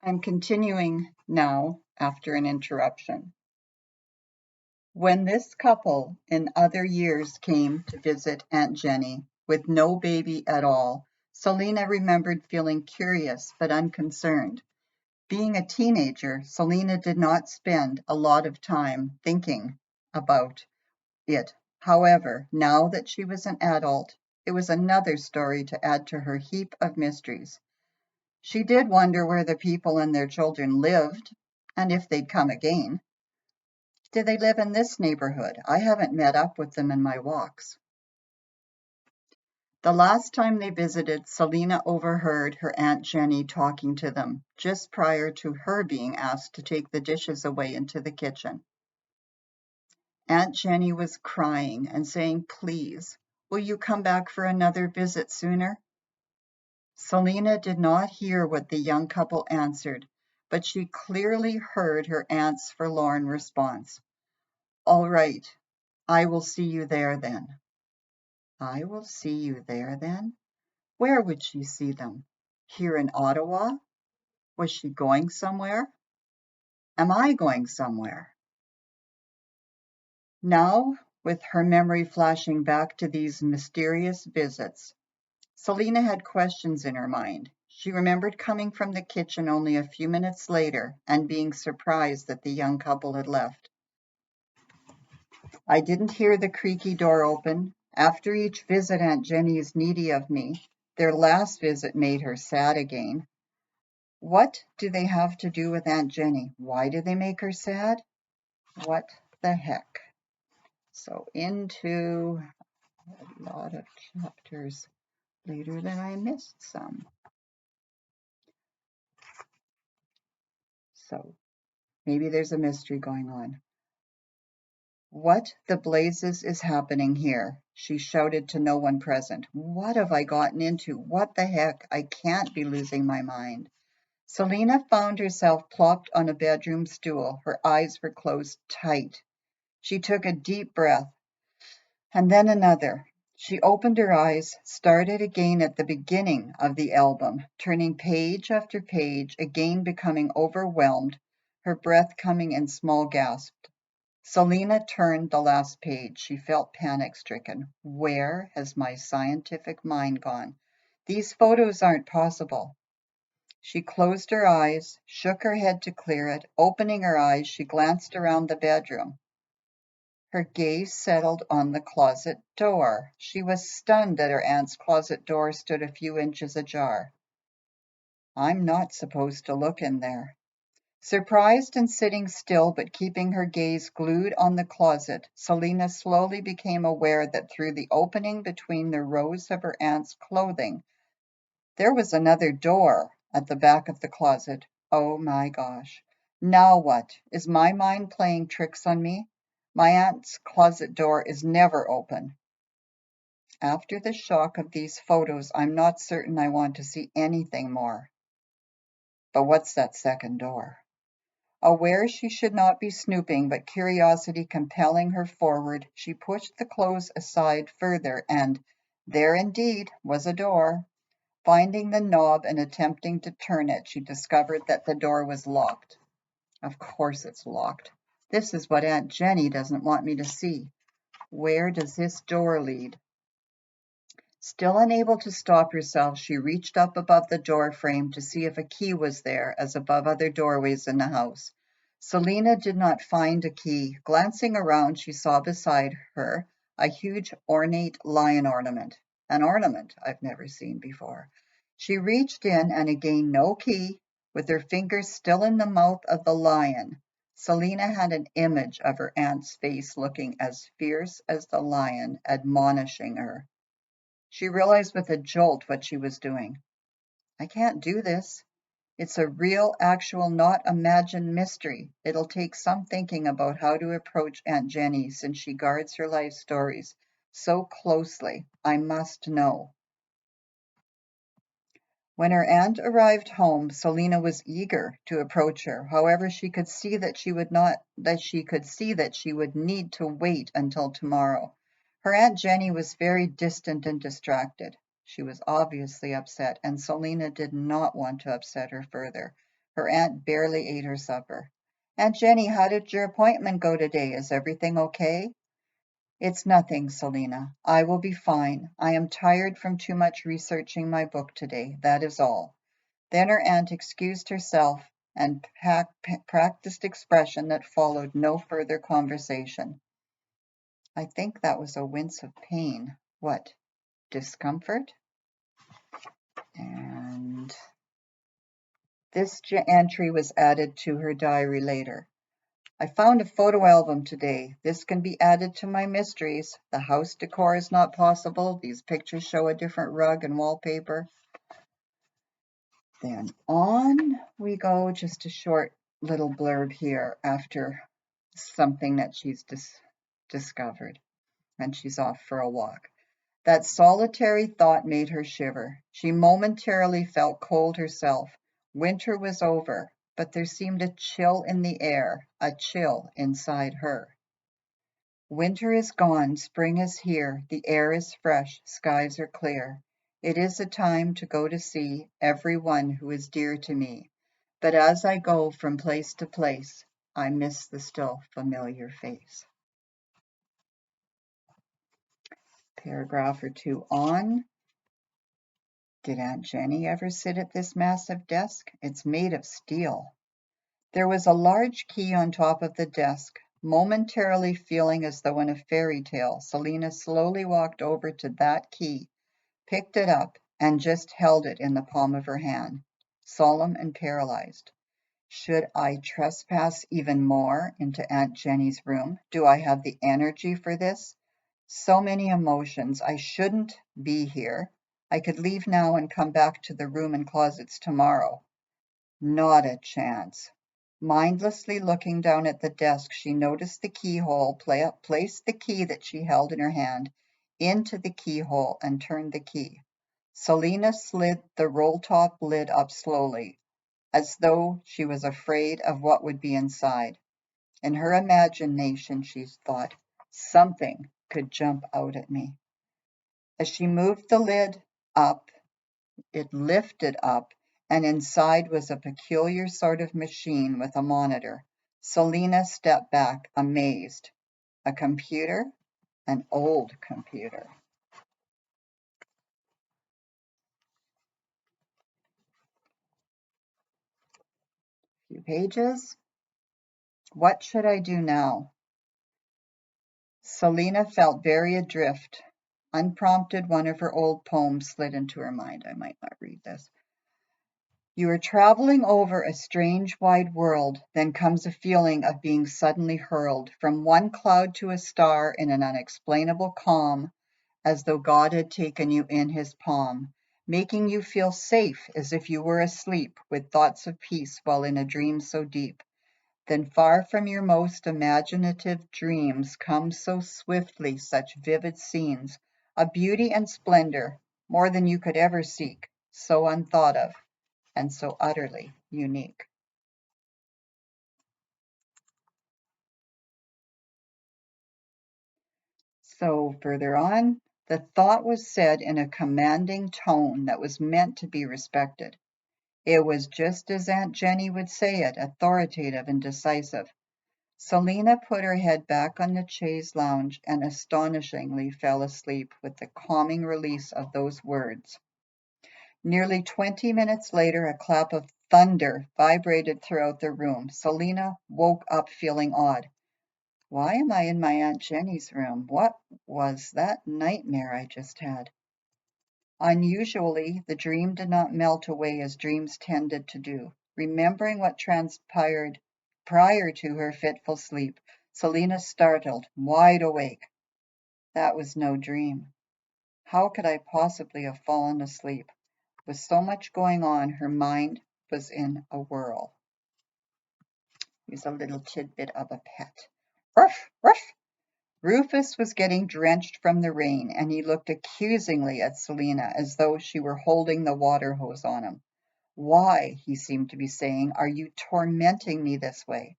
I'm continuing now after an interruption. When this couple in other years came to visit Aunt Jenny with no baby at all, Selena remembered feeling curious but unconcerned. Being a teenager, Selena did not spend a lot of time thinking about it. However, now that she was an adult, it was another story to add to her heap of mysteries. She did wonder where the people and their children lived, and if they'd come again. Do they live in this neighborhood? I haven't met up with them in my walks. The last time they visited, Selena overheard her Aunt Jenny talking to them, just prior to her being asked to take the dishes away into the kitchen. Aunt Jenny was crying and saying, "Please, will you come back for another visit sooner?" Selena did not hear what the young couple answered, but she clearly heard her aunt's forlorn response. "All right, I will see you there then." I will see you there then? Where would she see them? Here in Ottawa? Was she going somewhere? Am I going somewhere? Now, with her memory flashing back to these mysterious visits, Selena had questions in her mind. She remembered coming from the kitchen only a few minutes later and being surprised that the young couple had left. I didn't hear the creaky door open. After each visit, Aunt Jenny is needy of me. Their last visit made her sad again. What do they have to do with Aunt Jenny? Why do they make her sad? What the heck? So into a lot of chapters later than I missed some. So maybe there's a mystery going on. What the blazes is happening here? She shouted to no one present. What have I gotten into? What the heck? I can't be losing my mind. Selena found herself plopped on a bedroom stool. Her eyes were closed tight. She took a deep breath, and then another. She opened her eyes, started again at the beginning of the album, turning page after page, again becoming overwhelmed, her breath coming in small gasps. Selena turned the last page. She felt panic-stricken. Where has my scientific mind gone? These photos aren't possible. She closed her eyes, shook her head to clear it. Opening her eyes, she glanced around the bedroom. Her gaze settled on the closet door. She was stunned that her aunt's closet door stood a few inches ajar. I'm not supposed to look in there. Surprised and sitting still but keeping her gaze glued on the closet, Selena slowly became aware that through the opening between the rows of her aunt's clothing, there was another door at the back of the closet. Oh my gosh. Now what? Is my mind playing tricks on me? My aunt's closet door is never open. After the shock of these photos, I'm not certain I want to see anything more. But what's that second door? Aware she should not be snooping, but curiosity compelling her forward, she pushed the clothes aside further, and there indeed was a door. Finding the knob and attempting to turn it, she discovered that the door was locked. Of course it's locked. This is what Aunt Jenny doesn't want me to see. Where does this door lead? Still unable to stop herself, she reached up above the door frame to see if a key was there, as above other doorways in the house. Selena did not find a key. Glancing around, she saw beside her a huge ornate lion ornament, an ornament I've never seen before. She reached in, and again no key. With her fingers still in the mouth of the lion, Selena had an image of her aunt's face looking as fierce as the lion, admonishing her. She realized with a jolt what she was doing. I can't do this. It's a real, actual, not imagined mystery. It'll take some thinking about how to approach Aunt Jenny since she guards her life stories so closely. I must know. When her aunt arrived home, Selena was eager to approach her. However, she could see that she would need to wait until tomorrow. Her Aunt Jenny was very distant and distracted. She was obviously upset, and Selena did not want to upset her further. Her aunt barely ate her supper. Aunt Jenny, how did your appointment go today? Is everything okay? It's nothing, Selena. I will be fine. I am tired from too much researching my book today. That is all. Then her aunt excused herself and practiced expression that followed no further conversation. I think that was a wince of pain. What? Discomfort? And this entry was added to her diary later. I found a photo album today. This can be added to my mysteries. The house decor is not possible. These pictures show a different rug and wallpaper. Then on we go, just a short little blurb here after something that she's discovered, and she's off for a walk. That solitary thought made her shiver. She momentarily felt cold herself. Winter was over, but there seemed a chill in the air, a chill inside her. Winter is gone, spring is here, the air is fresh, skies are clear. It is a time to go to see every one who is dear to me. But as I go from place to place, I miss the still familiar face. Paragraph or two on. Did Aunt Jenny ever sit at this massive desk? It's made of steel. There was a large key on top of the desk. Momentarily feeling as though in a fairy tale, Selena slowly walked over to that key, picked it up, and just held it in the palm of her hand, solemn and paralyzed. Should I trespass even more into Aunt Jenny's room? Do I have the energy for this? So many emotions. I shouldn't be here. I could leave now and come back to the room and closets tomorrow. Not a chance. Mindlessly looking down at the desk, she noticed the keyhole, placed the key that she held in her hand into the keyhole and turned the key. Selena slid the roll-top lid up slowly, as though she was afraid of what would be inside. In her imagination, she thought, something could jump out at me. As she moved the lid up, it lifted up, and inside was a peculiar sort of machine with a monitor. Selena stepped back, amazed. A computer? An old computer. Few pages. What should I do now? Selena felt very adrift. Unprompted, one of her old poems slid into her mind. I might not read this. You are traveling over a strange wide world, then comes a feeling of being suddenly hurled from one cloud to a star in an unexplainable calm, as though God had taken you in his palm, making you feel safe as if you were asleep with thoughts of peace while in a dream so deep. Then far from your most imaginative dreams come so swiftly such vivid scenes, a beauty and splendor, more than you could ever seek, so unthought of, and so utterly unique. So further on, the thought was said in a commanding tone that was meant to be respected. It was just as Aunt Jenny would say it, authoritative and decisive. Selena put her head back on the chaise lounge and astonishingly fell asleep with the calming release of those words. Nearly 20 minutes later, a clap of thunder vibrated throughout the room. Selena woke up feeling odd. Why am I in my Aunt Jenny's room? What was that nightmare I just had? Unusually, the dream did not melt away as dreams tended to do. Remembering what transpired prior to her fitful sleep, Selena startled, wide awake. That was no dream. How could I possibly have fallen asleep? With so much going on, her mind was in a whirl. Here's a little tidbit of a pet. Ruff, ruff. Rufus was getting drenched from the rain, and he looked accusingly at Selena as though she were holding the water hose on him. Why, he seemed to be saying, are you tormenting me this way?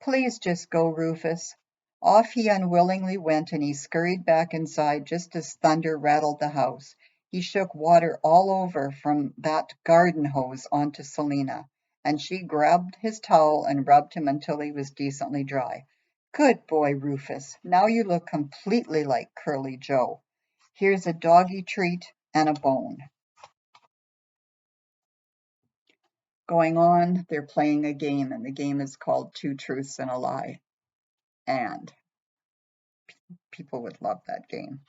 Please just go, Rufus. Off he unwillingly went, and he scurried back inside just as thunder rattled the house. He shook water all over from that garden hose onto Selena, and she grabbed his towel and rubbed him until he was decently dry. Good boy, Rufus. Now you look completely like Curly Joe. Here's a doggy treat and a bone. Going on, they're playing a game, and the game is called Two Truths and a Lie. And people would love that game.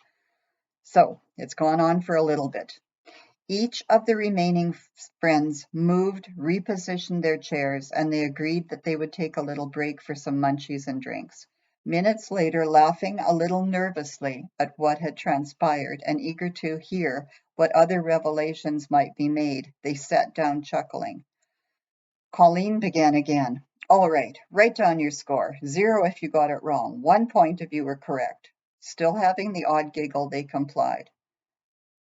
So it's gone on for a little bit. Each of the remaining friends moved, repositioned their chairs, and they agreed that they would take a little break for some munchies and drinks. Minutes later, laughing a little nervously at what had transpired and eager to hear what other revelations might be made, they sat down chuckling. Colleen began again. All right, write down your score. 0 if you got it wrong. 1 point if you were correct. Still having the odd giggle, they complied.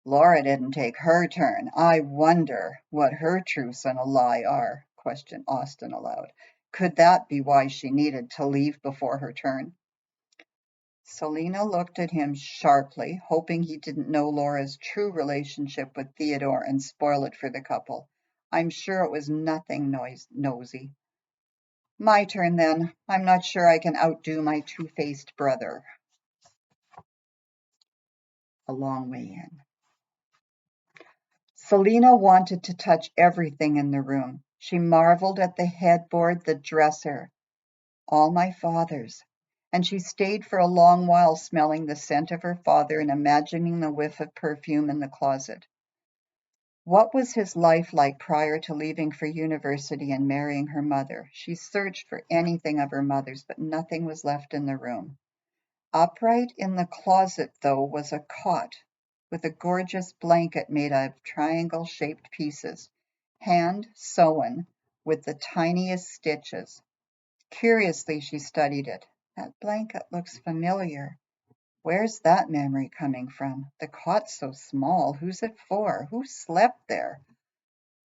Laura didn't take her turn. I wonder what her truths and a lie are, questioned Austin aloud. Could that be why she needed to leave before her turn? Selena looked at him sharply, hoping he didn't know Laura's true relationship with Theodore and spoil it for the couple. I'm sure it was nothing nosy. My turn, then. I'm not sure I can outdo my two-faced brother. A long way in. Selena wanted to touch everything in the room. She marveled at the headboard, the dresser, all my father's. And she stayed for a long while smelling the scent of her father and imagining the whiff of perfume in the closet. What was his life like prior to leaving for university and marrying her mother? She searched for anything of her mother's, but nothing was left in the room. Upright in the closet, though, was a cot with a gorgeous blanket made out of triangle-shaped pieces, hand-sewn with the tiniest stitches. Curiously, she studied it. That blanket looks familiar. Where's that memory coming from? The cot's so small. Who's it for? Who slept there?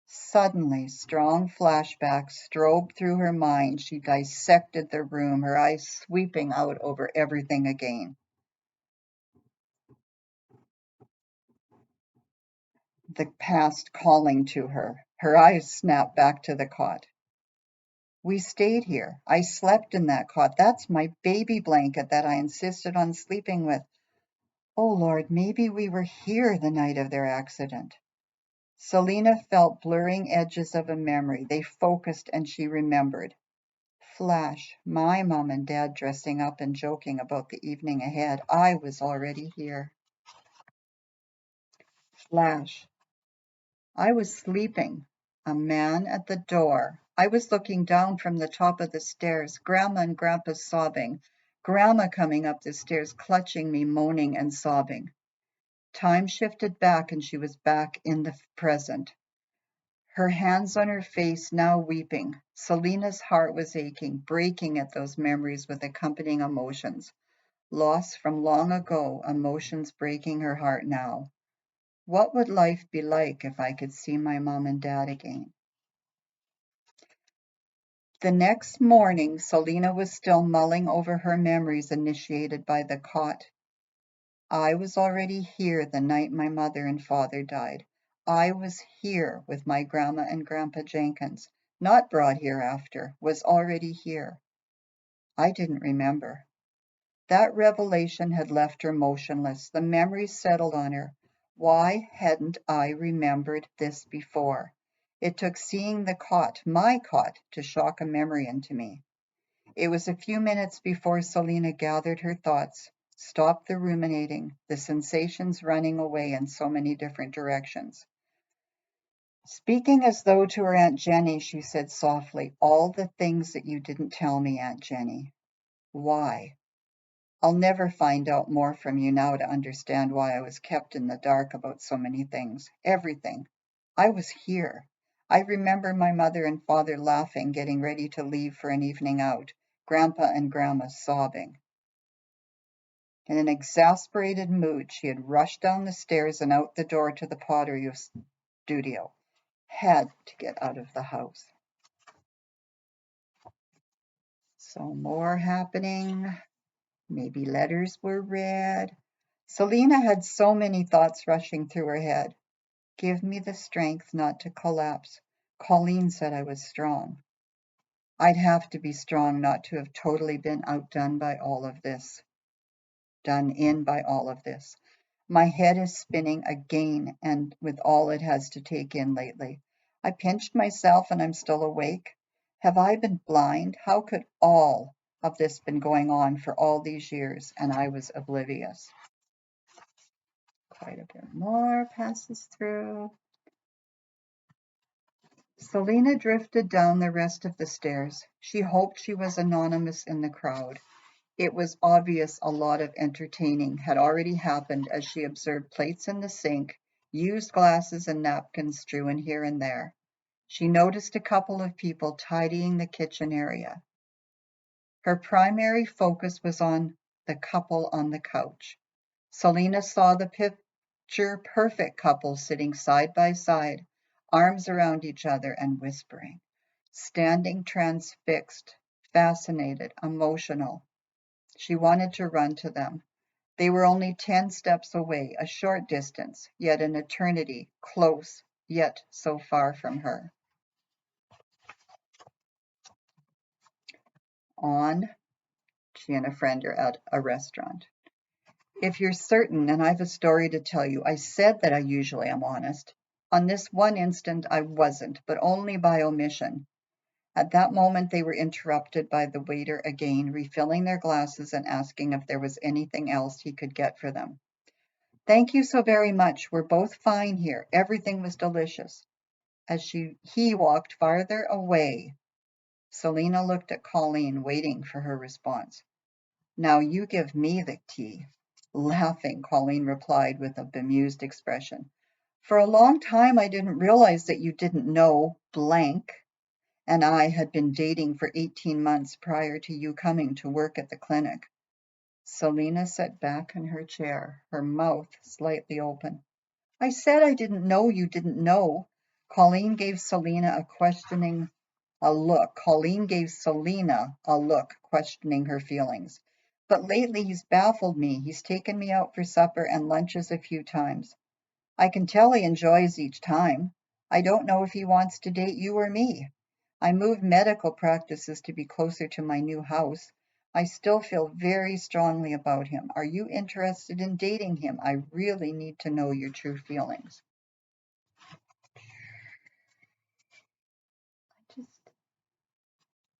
Suddenly, strong flashbacks strobed through her mind. She dissected the room, her eyes sweeping out over everything again. The past calling to her. Her eyes snapped back to the cot. We stayed here. I slept in that cot. That's my baby blanket that I insisted on sleeping with. Oh, Lord, maybe we were here the night of their accident. Selena felt blurring edges of a memory. They focused and she remembered. Flash, my mom and dad dressing up and joking about the evening ahead. I was already here. Flash, I was sleeping. A man at the door. I was looking down from the top of the stairs. Grandma and Grandpa sobbing. Grandma coming up the stairs, clutching me, moaning and sobbing. Time shifted back and she was back in the present. Her hands on her face, now weeping. Selena's heart was aching, breaking at those memories with accompanying emotions. Loss from long ago, emotions breaking her heart now. What would life be like if I could see my mom and dad again? The next morning, Selena was still mulling over her memories initiated by the cot. I was already here the night my mother and father died. I was here with my Grandma and Grandpa Jenkins, not brought here after, was already here. I didn't remember. That revelation had left her motionless. The memories settled on her. Why hadn't I remembered this before? It took seeing the cot, my cot, to shock a memory into me. It was a few minutes before Selena gathered her thoughts, stopped the ruminating, the sensations running away in so many different directions. Speaking as though to her Aunt Jenny, she said softly, all the things that you didn't tell me, Aunt Jenny. Why? I'll never find out more from you now to understand why I was kept in the dark about so many things. Everything. I was here. I remember my mother and father laughing, getting ready to leave for an evening out. Grandpa and Grandma sobbing. In an exasperated mood, she had rushed down the stairs and out the door to the pottery studio. Had to get out of the house. So more happening. Maybe letters were read. Selena had so many thoughts rushing through her head. Give me the strength not to collapse. Colleen said I was strong. I'd have to be strong not to have totally been outdone by all of this. Done in by all of this. My head is spinning again, and with all it has to take in lately. I pinched myself and I'm still awake. Have I been blind? How could all of this been going on for all these years and I was oblivious? Quite a bit more passes through. Selena drifted down the rest of the stairs. She hoped she was anonymous in the crowd. It was obvious a lot of entertaining had already happened as she observed plates in the sink, used glasses and napkins strewn here and there. She noticed a couple of people tidying the kitchen area. Her primary focus was on the couple on the couch. Selena saw the picture-perfect couple sitting side by side, arms around each other and whispering, standing transfixed, fascinated, emotional. She wanted to run to them. They were only 10 steps away, a short distance, yet an eternity, close, yet so far from her. On, she and a friend are at a restaurant. If you're certain, and I've a story to tell you, I said that I usually am honest. On this one instant, I wasn't, but only by omission. At that moment, they were interrupted by the waiter again, refilling their glasses and asking if there was anything else he could get for them. Thank you so very much. We're both fine here. Everything was delicious. As he walked farther away, Selena looked at Colleen, waiting for her response. Now you give me the tea. Laughing, Colleen replied with a bemused expression. For a long time I didn't realize that you didn't know blank and I had been dating for 18 months prior to you coming to work at the clinic. Selena sat back in her chair, her mouth slightly open. I said I didn't know you didn't know. Colleen gave Selena a look, questioning her feelings. But lately he's baffled me. He's taken me out for supper and lunches a few times. I can tell he enjoys each time. I don't know if he wants to date you or me. I moved medical practices to be closer to my new house. I still feel very strongly about him. Are you interested in dating him? I really need to know your true feelings.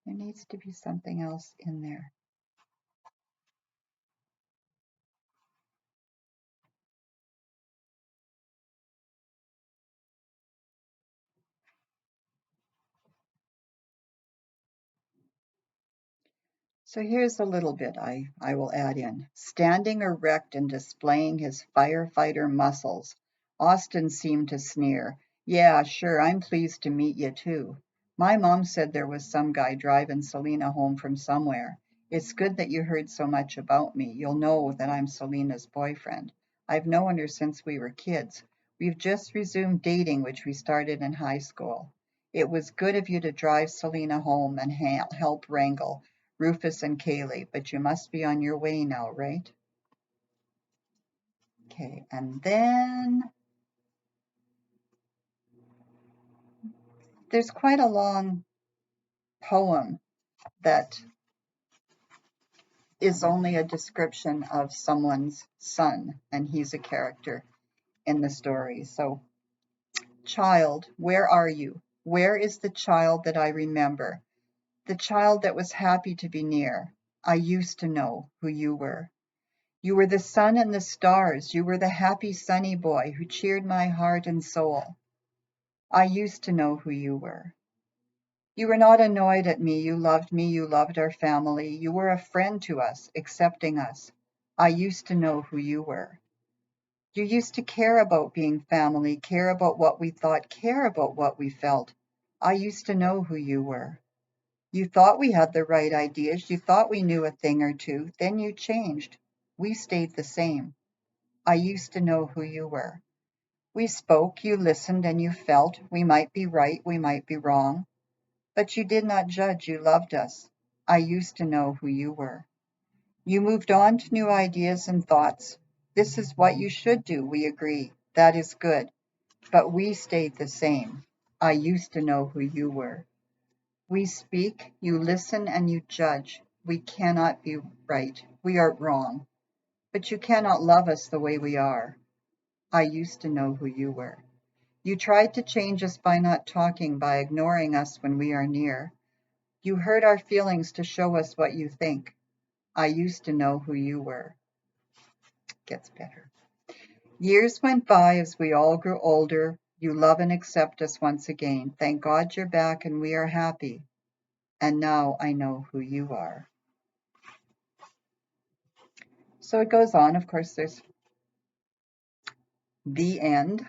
There needs to be something else in there. So here's a little bit I will add in. Standing erect and displaying his firefighter muscles, Austin seemed to sneer. Yeah, sure, I'm pleased to meet you too. My mom said there was some guy driving Selena home from somewhere. It's good that you heard so much about me. You'll know that I'm Selena's boyfriend. I've known her since we were kids. We've just resumed dating, which we started in high school. It was good of you to drive Selena home and help wrangle Rufus and Kaylee, but you must be on your way now, right? Okay, and then there's quite a long poem that is only a description of someone's son, and he's a character in the story. So, child, where are you? Where is the child that I remember? The child that was happy to be near. I used to know who you were. You were the sun and the stars. You were the happy, sunny boy who cheered my heart and soul. I used to know who you were. You were not annoyed at me. You loved me. You loved our family. You were a friend to us, accepting us. I used to know who you were. You used to care about being family, care about what we thought, care about what we felt. I used to know who you were. You thought we had the right ideas. You thought we knew a thing or two. Then you changed. We stayed the same. I used to know who you were. We spoke, you listened, and you felt. We might be right, we might be wrong. But you did not judge, you loved us. I used to know who you were. You moved on to new ideas and thoughts. This is what you should do, we agree. That is good. But we stayed the same. I used to know who you were. We speak, you listen, and you judge. We cannot be right. We are wrong. But you cannot love us the way we are. I used to know who you were. You tried to change us by not talking, by ignoring us when we are near. You hurt our feelings to show us what you think. I used to know who you were. Gets better. Years went by as we all grew older. You love and accept us once again. Thank God you're back and we are happy. And now I know who you are. So it goes on. Of course, there's the end.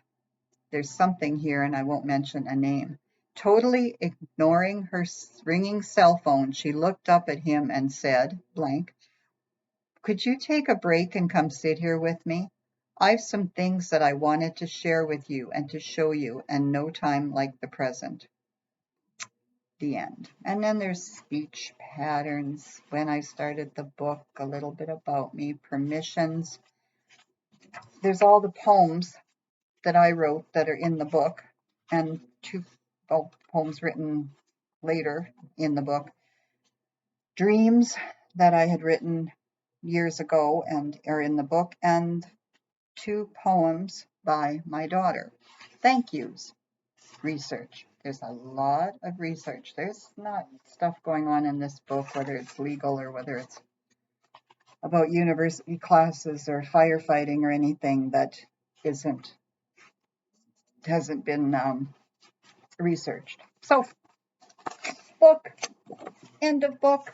There's something here, and I won't mention a name. Totally ignoring her ringing cell phone, she looked up at him and said, blank, could you take a break and come sit here with me? I've some things that I wanted to share with you and to show you, and no time like the present. The end. And then there's speech patterns. When I started the book, a little bit about me, permissions. There's all the poems that I wrote that are in the book, and two poems written later in the book. Dreams that I had written years ago and are in the book, and 2 poems by my daughter. Thank yous. Research. There's a lot of research. There's not stuff going on in this book, whether it's legal or whether it's about university classes or firefighting or anything that hasn't been researched. So, book, end of book.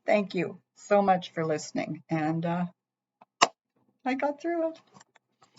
Thank you so much for listening, and I got through it.